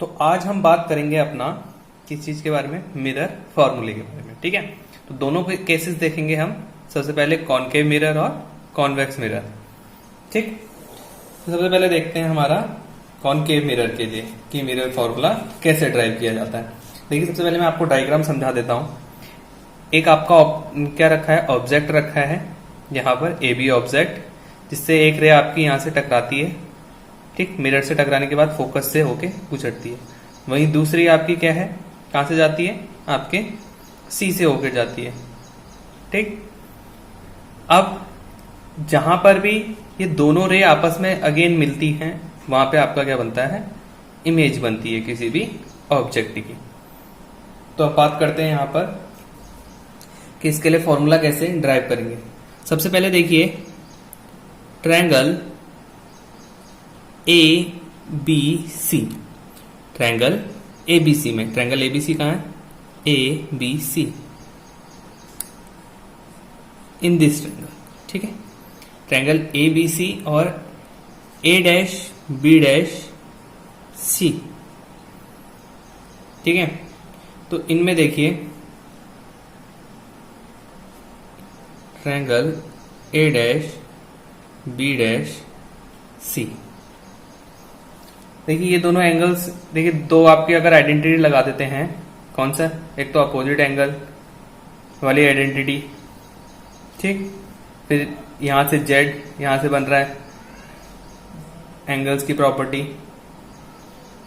तो आज हम बात करेंगे अपना किस चीज के बारे में, मिरर फॉर्मूले के बारे में। ठीक है, तो दोनों केसेस देखेंगे हम। सबसे पहले कॉनकेव मिरर और कॉन्वेक्स मिरर। ठीक, तो सबसे पहले देखते हैं हमारा कॉनकेव मिरर के लिए कि मिरर फॉर्मूला कैसे ड्राइव किया जाता है। देखिए, सबसे पहले मैं आपको डायग्राम समझा देता हूं। एक आपका क्या रखा है, ऑब्जेक्ट रखा है यहाँ पर, ए बी ऑब्जेक्ट, जिससे एक रे आपकी यहां से टकराती है। ठीक, मिरर से टकराने के बाद फोकस से होके गुजरती है। वहीं दूसरी आपकी क्या है, कहां से जाती है, आपके सी से होकर जाती है। ठीक, अब जहां पर भी ये दोनों रे आपस में अगेन मिलती हैं, वहां पे आपका क्या बनता है, इमेज बनती है किसी भी ऑब्जेक्ट की। तो अब बात करते हैं यहां पर कि इसके लिए फॉर्मूला कैसे ड्राइव करेंगे। सबसे पहले देखिए, triangle A B C, triangle A B C में, ट्रायंगल ए बी सी कहां है, A B C, in this triangle. ठीक है, ट्रायंगल ए बी सी और A dash B dash C. ठीक है, तो इनमें देखिए triangle A dash B dash C. देखिए ये दोनों एंगल्स, देखिए दो आपकी अगर आइडेंटिटी लगा देते हैं, कौन सा, एक तो अपोजिट एंगल वाली आइडेंटिटी। ठीक, फिर यहां से जेड यहां से बन रहा है एंगल्स की प्रॉपर्टी।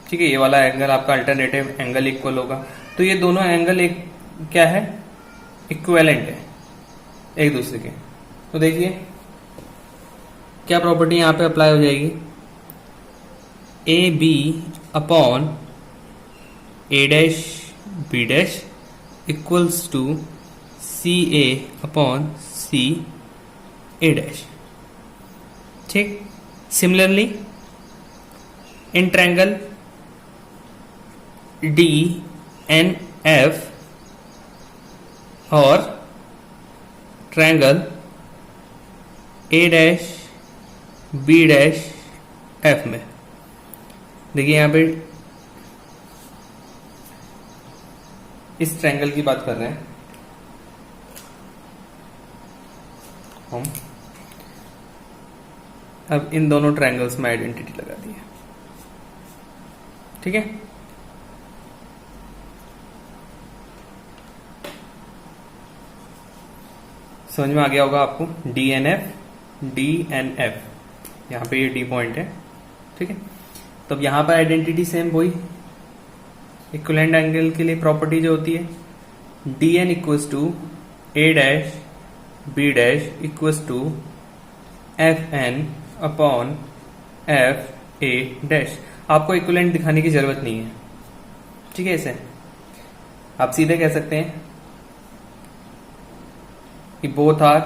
ठीक है, ये वाला एंगल आपका अल्टरनेटिव एंगल इक्वल होगा। तो ये दोनों एंगल एक क्या है, इक्विवेलेंट है एक दूसरे के। तो देखिए क्या प्रॉपर्टी यहां पे अप्लाई हो जाएगी, A B upon A dash B dash equals to C A upon C A dash. ठीक, similarly in triangle D N F और triangle A dash B dash F में, देखिए यहां पे इस ट्रायंगल की बात कर रहे हैं हम। अब इन दोनों ट्रायंगल्स में आइडेंटिटी लगा दी है। ठीक है, समझ में आ गया होगा आपको, डी एन एफ, यहां पे ये डी पॉइंट है। ठीक है, तो अब यहां पर आइडेंटिटी सेम वही, इक्विवेलेंट एंगल के लिए प्रॉपर्टी जो होती है, D N equals to A dash B dash equals to F N upon F A dash. आपको इक्विवेलेंट दिखाने की जरूरत नहीं है। ठीक है, इसे आप सीधे कह सकते हैं कि बोथ आर,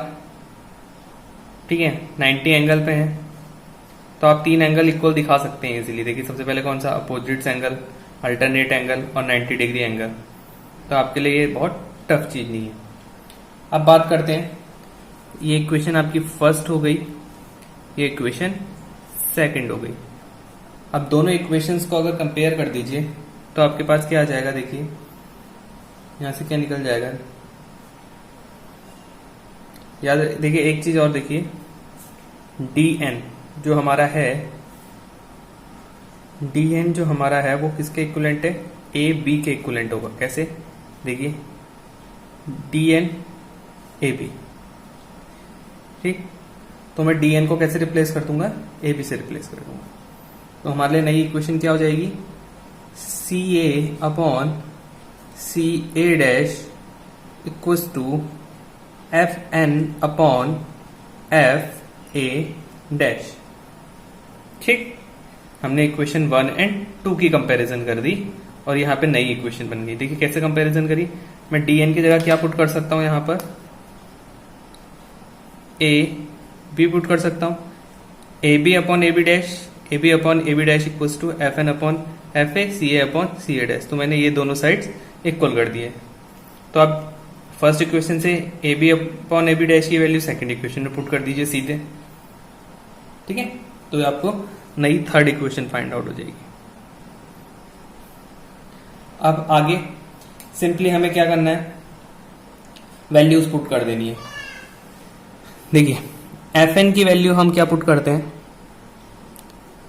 ठीक है, 90 एंगल पे हैं, तो आप तीन एंगल इक्वल दिखा सकते हैं इजीली। देखिए सबसे पहले कौन सा, अपोजिट एंगल, अल्टरनेट एंगल और 90 डिग्री एंगल। तो आपके लिए ये बहुत टफ चीज नहीं है। अब बात करते हैं, ये इक्वेशन आपकी फर्स्ट हो गई, ये इक्वेशन सेकंड हो गई। अब दोनों इक्वेशंस को अगर कंपेयर कर दीजिए तो आपके पास क्या आ जाएगा, देखिए यहां से क्या निकल जाएगा, याद देखिए एक चीज और देखिए, डी एन जो हमारा है, डी एन जो हमारा है वो किसके इक्विवेलेंट है, ए बी के इक्विवेलेंट होगा। कैसे, देखिए डी एन ए बी। ठीक, तो मैं डी एन को कैसे रिप्लेस कर दूंगा, ए बी से रिप्लेस कर दूंगा। तो हमारे लिए नई इक्वेशन क्या हो जाएगी, C A upon C A dash equals to F N upon F A dash. ठीक, हमने इक्वेशन 1 एंड 2 की कंपैरिजन कर दी और यहां पे नई इक्वेशन बन गई। देखिए कैसे कंपैरिजन करी, मैं डीएन की जगह क्या पुट कर सकता हूं, यहां पर ए बी पुट कर सकता हूं, A B upon A B dash, A B upon A B dash equals to F N upon F A C A upon C A dash. तो मैंने ये दोनों साइड्स इक्वल कर दिए। तो आप फर्स्ट इक्वेशन से A B upon A B dash की वैल्यू सेकंड इक्वेशन में पुट कर दीजिए सीधे। ठीक है, तो आपको नई थर्ड इक्वेशन फाइंड आउट हो जाएगी। अब आगे सिंपली हमें क्या करना है, वैल्यूज पुट कर देनी है। देखिए एफ एन की वैल्यू हम क्या पुट करते हैं,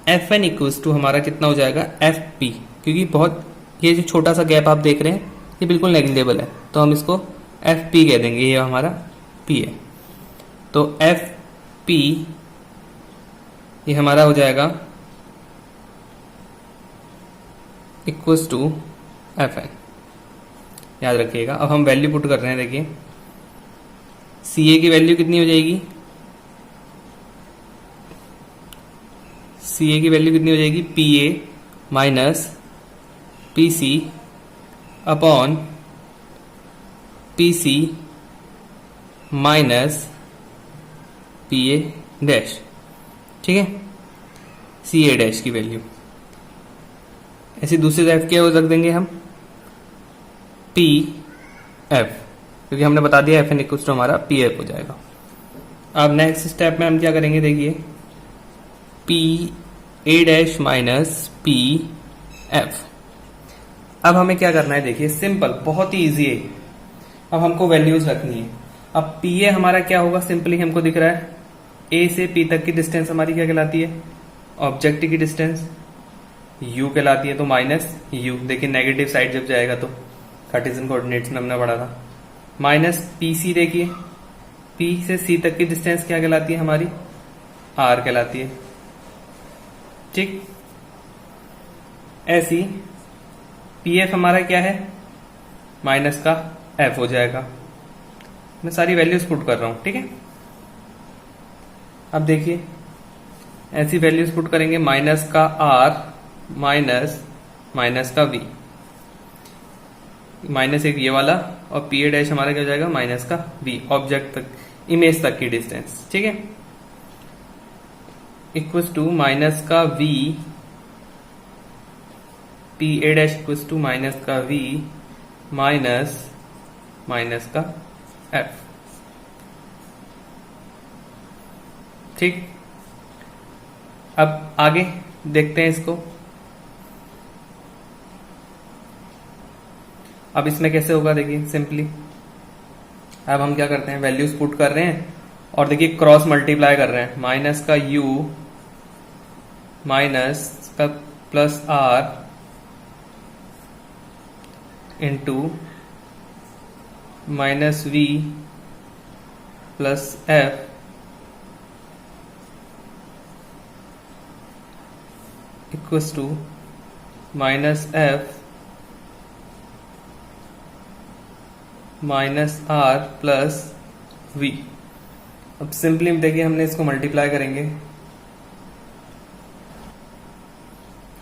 एफ एन इक्वल्स टू हमारा कितना हो जाएगा एफ पी, क्योंकि बहुत ये जो छोटा सा गैप आप देख रहे हैं ये बिल्कुल नेग्लिजिबल है, तो हम इसको एफ पी कह देंगे, ये हमारा पी है। तो एफ पी ये हमारा हो जाएगा इक्वल्स टू एफ एन, याद रखिएगा। अब हम वैल्यू पुट कर रहे हैं, देखिए सी ए की वैल्यू कितनी हो जाएगी, सी ए की वैल्यू कितनी हो जाएगी, P A minus P C upon P C minus P A dash, ठीक है, सी ए डैश की वैल्यू। ऐसी दूसरी तरफ क्या रख देंगे हम, पी एफ, क्योंकि हमने बता दिया एफ एन इक्वल टू हमारा पी एफ हो जाएगा। अब नेक्स्ट स्टेप में हम क्या करेंगे, देखिए P A dash minus P F. अब हमें क्या करना है, देखिए सिंपल, बहुत ही इजी है। अब हमको वैल्यूज रखनी है। अब पी ए हमारा क्या होगा, सिंपली हमको दिख रहा है ए से पी तक की डिस्टेंस हमारी क्या कहलाती है, ऑब्जेक्ट की डिस्टेंस यू कहलाती है, तो माइनस यू। देखिए नेगेटिव साइड जब जाएगा तो कार्टेशियन कोऑर्डिनेट्स में हमने पढ़ा था। माइनस पी सी, देखिए पी से सी तक की डिस्टेंस क्या कहलाती है हमारी, आर कहलाती है, ठीक। ऐसी पी एफ हमारा क्या है, माइनस का एफ हो जाएगा। मैं सारी वैल्यूज पुट कर रहा हूं, ठीक है। अब देखिए ऐसी वैल्यूज पुट करेंगे, माइनस का आर माइनस माइनस का वी, माइनस एक ये वाला, और पी ए डैश हमारा क्या हो जाएगा, माइनस का वी, ऑब्जेक्ट तक, इमेज तक की डिस्टेंस, ठीक है, इक्वल्स टू माइनस का V, P A dash equals to minus का वी माइनस माइनस का एफ, ठीक। अब आगे देखते हैं इसको। अब इसमें कैसे होगा, देखिए सिंपली अब हम क्या करते हैं, वैल्यूज पुट कर रहे हैं और देखिए क्रॉस मल्टीप्लाई कर रहे हैं, माइनस का यू माइनस का plus R into minus V plus F equals to minus F minus R plus V. अब सिंपली देखिए हमने इसको मल्टीप्लाई करेंगे,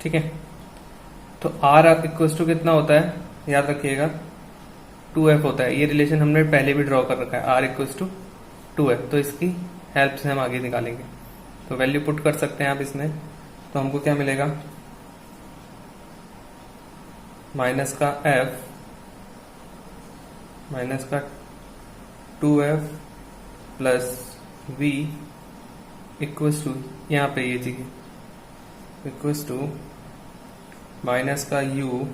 ठीक है। तो आर इक्वल्स टू कितना होता है, याद रखिएगा 2f होता है। ये रिलेशन हमने पहले भी ड्रॉ कर रखा है, r इक्वल्स टू 2f, तो इसकी हेल्प से हम आगे निकालेंगे। तो वैल्यू पुट कर सकते हैं आप इसमें, तो हमको क्या मिलेगा, माइनस का f माइनस का 2f plus v equals to, यहाँ पे ये चीज इक्वल्स टू माइनस का u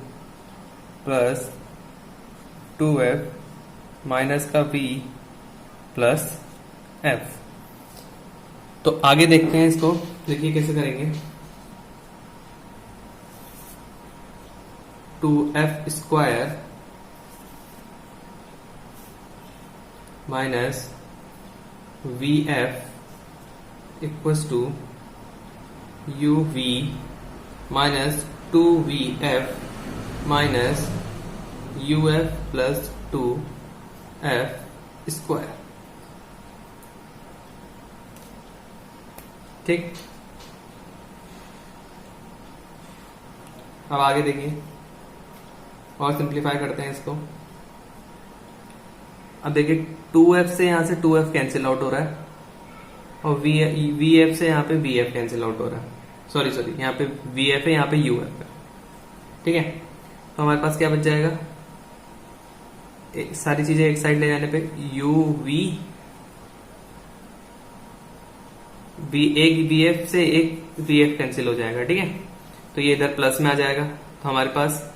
प्लस 2f माइनस का v प्लस f। तो आगे देखते हैं इसको, देखिए कैसे करेंगे। 2f square minus vf equals to uv minus 2vf minus uf plus 2f square, ठीक। अब आगे देखिए और सिंप्लीफाई करते हैं इसको। अब देखिए 2f से यहां से 2f कैंसिल आउट हो रहा है और vf से यहां पे vf कैंसिल आउट हो रहा है, सॉरी यहाँ पे vf है, यहाँ पे uf है, ठीक है। तो हमारे पास क्या बच जाएगा, सारी चीजें एक साइड ले जाने पे एक vf से एक vf कैंसिल हो जाएगा, ठीक है। तो ये इधर प्लस में आ जाएगा, तो हमारे पास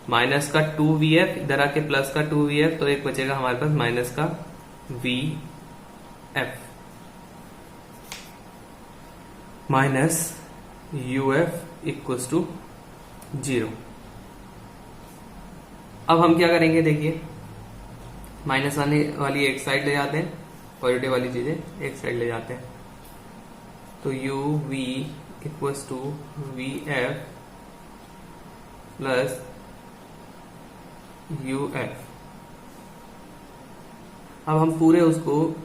माइनस का 2VF, इधर आके प्लस का 2VF, तो एक बचेगा हमारे पास माइनस का VF minus UF equals to 0। अब हम क्या करेंगे, देखिए माइनस वाली एक साइड ले जाते हैं, पॉजिटिव वाली चीजें एक साइड ले जाते हैं, तो UV equals to VF plus UF। अब हम पूरे उसको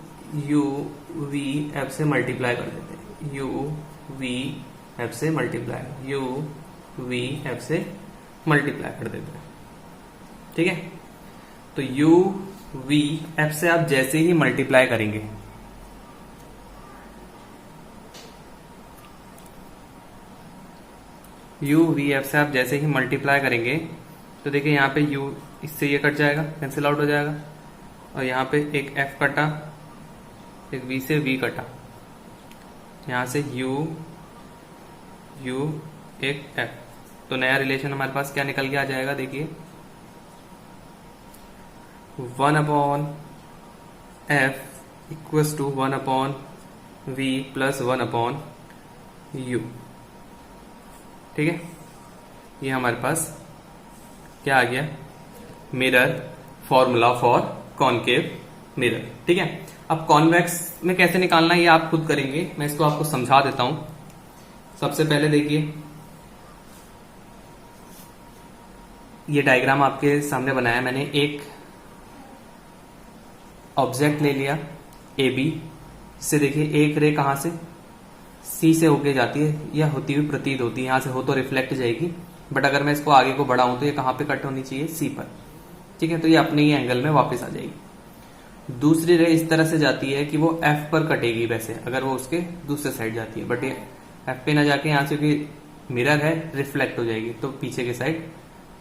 UVF से मल्टीप्लाई कर देते हैं, UVF से मल्टीप्लाई, UVF से मल्टीप्लाई कर देते हैं, ठीक है। तो UVF से आप जैसे ही मल्टीप्लाई करेंगे, UVF से आप जैसे ही मल्टीप्लाई करेंगे तो देखिए यहाँ पे U इससे ये कट जाएगा, कैंसिल आउट हो जाएगा, और यहाँ पे एक F कटा, एक V से V कटा, यहाँ से U एक F, तो नया रिलेशन हमारे पास क्या निकल के आ जाएगा, देखिए 1/F equals to 1/V plus 1/U, ठीक है। ये हमारे पास क्या आ गया, mirror formula for concave mirror, ठीक है। अब कॉन्वेक्स में कैसे निकालना है ये आप खुद करेंगे, मैं इसको आपको समझा देता हूं। सबसे पहले देखिए ये डायग्राम आपके सामने बनाया मैंने, एक ऑब्जेक्ट ले लिया AB, इससे देखिए एक रे कहां से C से होके जाती है या होती हुई प्रतीत होती है, यहां से हो तो रिफ्लेक्ट जाएगी, बट अगर मैं इसको आगे को बढ़ाऊं तो ये कहां पे कट होनी चाहिए, C पर, ठीक है। तो ये अपने ही एंगल में वापस आ जाएगी। दूसरी रे इस तरह से जाती है कि वो F पर कटेगी, वैसे अगर वो उसके दूसरे साइड जाती है, बट ये F पे ना जाके यहां से क्योंकि मिरर है रिफ्लेक्ट हो जाएगी, तो पीछे की साइड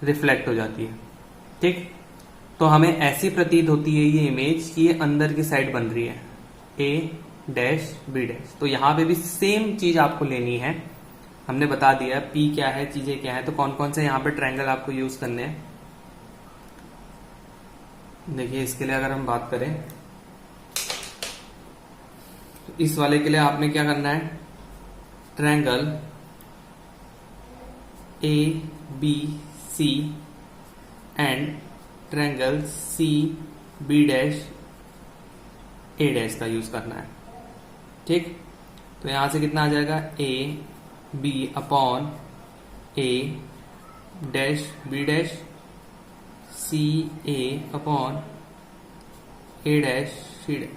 रिफ्लेक्ट हो जाती है, ठीक। तो हमें ऐसी प्रतीत होती है ये इमेज कि ये अंदर की साइड बन रही है, A-B'। तो यहां पे भी सेम चीज आपको लेनी है, हमने बता दिया P क्या है, चीजें क्या है, तो कौन कौन से यहाँ पे ट्रायंगल आपको यूज करने हैं। देखिए इसके लिए अगर हम बात करें तो इस वाले के लिए आपने क्या करना है, triangle ABC and triangle CB', A' का यूज करना है, ठीक। तो यहां से कितना आ जाएगा, AB upon A', B' CA upon A', C'।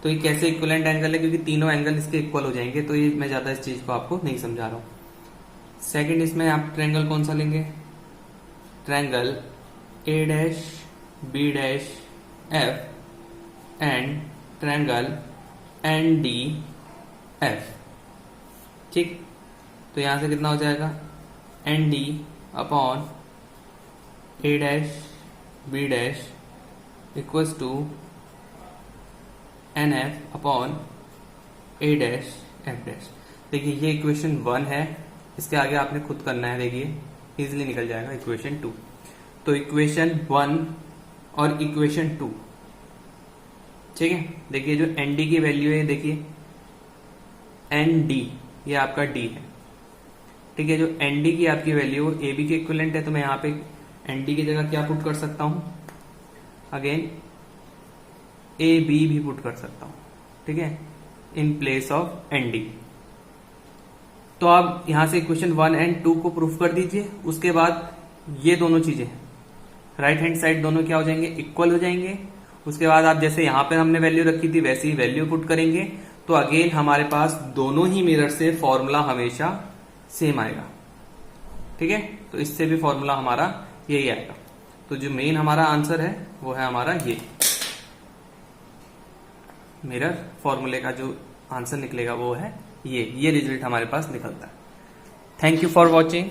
तो ये कैसे इक्वलेंट एंगल है, क्योंकि तीनों एंगल इसके इक्वल हो जाएंगे, तो ये मैं ज्यादा इस चीज को आपको नहीं समझा रहा हूं। सेकंड इसमें आप ट्रायंगल कौन सा लेंगे, triangle A', B' F and triangle NDF, ठीक। तो यहां से कितना हो जाएगा, ND upon A', B' equals to NF upon A', F'। देखिए ये इक्वेशन 1 है, इसके आगे आपने खुद करना है, देखिए इजिली निकल जाएगा इक्वेशन 2। तो इक्वेशन 1 और इक्वेशन 2, ठीक है। देखिए जो ND की वैल्यू है, देखिए ND ये आपका D है, ठीक है। जो ND की आपकी वैल्यू AB के इक्विवेलेंट है, तो मैं यहाँ पे ND की जगह क्या पुट कर सकता हूं, अगेन AB भी पुट कर सकता हूं, ठीक है, इन प्लेस ऑफ ND। तो आप यहां से इक्वेशन 1 एंड 2 को प्रूफ कर दीजिए, उसके बाद ये दोनों चीजें राइट हैंड साइड दोनों क्या हो जाएंगे, इक्वल हो जाएंगे। उसके बाद आप जैसे यहां पे हमने वैल्यू रखी थी वैसे ही वैल्यू पुट करेंगे, तो अगेन हमारे पास दोनों ही मिरर से फॉर्मूला हमेशा सेम आएगा, ठीक है। तो इससे भी फॉर्मूला हमारा यही आएगा। तो जो मेन हमारा आंसर है वो है हमारा ये मिरर फॉर्मूले का जो आंसर निकलेगा वो है ये रिजल्ट हमारे पास निकलता है। Thank you for watching.